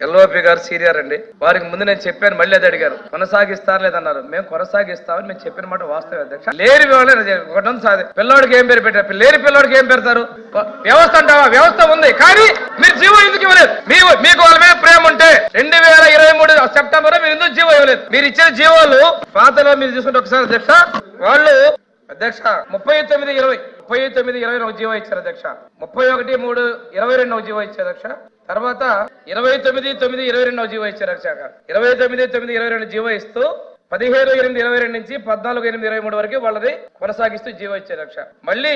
LOP గారు senior అండి. వారికి ముందు నేను చెప్పాను, మళ్ళీ అది అడిగారు, కొనసాగిస్తారు లేదన్నారు. మేము కొనసాగిస్తామని మేము చెప్పిన మాట వాస్తవం అధ్యక్ష. లేని ఒకటి సాది పిల్లోడికి ఏం పేరు పెట్టారు, లేని పిల్లోడికి ఏం పెడతారు? వ్యవస్థ అంటావా? వ్యవస్థ ఉంది, కానీ మీరు జీవో ఎందుకు ఇవ్వలేదు? మీకు వాళ్ళ మీద ప్రేమ ఉంటే 2023 సెప్టెంబర్ మీరు ఎందుకు జీవో ఇవ్వలేదు? మీరు ఇచ్చిన జీవోలు పాతలో మీరు చూసుకుంటే ఒకసారి అధ్యక్ష, వాళ్ళు అధ్యక్ష 39/20 జీవో ఇచ్చారు అధ్యక్ష. 31/3/22 జీవో ఇచ్చారు అధ్యక్ష. తర్వాత 29/9/22 జీవో ఇచ్చారు అధ్యక్ష. 29/9/22 జీవో ఇస్తూ 15/8/22 నుంచి 14/8/23 వరకు వాళ్ళది కొనసాగిస్తూ జీవో ఇచ్చారు అధ్యక్ష. మళ్ళీ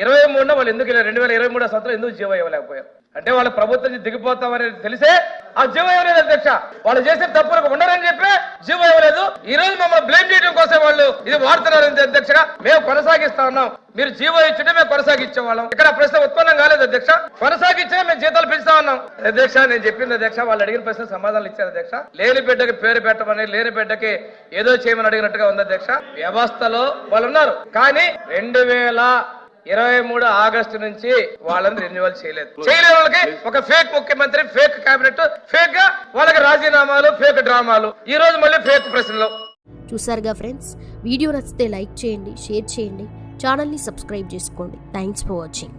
23 వాళ్ళు ఎందుకు 2023 సంవత్సరం ఎందుకు జీవో ఇవ్వలేకపోయారు? అంటే వాళ్ళ ప్రభుత్వం నుంచి దిగిపోతామని తెలిసే ఆ జీవో ఇవ్వలేదు అధ్యక్ష. వాళ్ళు చేసిన తప్పులకు ఉండరని చెప్పి జీవో ఇవ్వలేదు. ఈ రోజు మమ్మల్ని బ్లేమ్ చేయడం కోసం వాళ్ళు ఇది వాడుతున్నారు అధ్యక్షగా. మేము కొనసాగిస్తా ఉన్నాం, మీరు జీవో ఇచ్చుంటే మేము కొనసాగించే వాళ్ళం. ఇక్కడ ప్రశ్న ఉత్పన్నం కాలేదు అధ్యక్ష. కొనసాగించే మేము జీతాలు పెంచుతా ఉన్నాం అధ్యక్ష. నేను చెప్పింది అధ్యక్ష, వాళ్ళు అడిగిన ప్రశ్న సమాధానాలు ఇచ్చారు అధ్యక్ష. లేని బిడ్డకి పేరు పెట్టమని, లేని బిడ్డకి ఏదో చేయమని అడిగినట్టుగా ఉంది అధ్యక్ష. వ్యవస్థలో వాళ్ళు ఉన్నారు, కానీ 2023 ఆగస్టు నుంచి వాళ్ళని రెన్యువల్ చేయలేదు. వాళ్ళకి ఒక ఫేక్ ముఖ్యమంత్రి, ఫేక్ కేబినెట్, ఫేక్ గా వాళ్ళకి రాజీనామాలు, ఫేక్ డ్రామాలు, ఈ రోజు మళ్ళీ ఫేక్ ప్రశ్నలు. చూసారుగా ఫ్రెండ్స్, వీడియో నచ్చితే లైక్ చేయండి, షేర్ చేయండి, ఛానల్ని సబ్స్క్రైబ్ చేసుకోండి. Thanks for watching.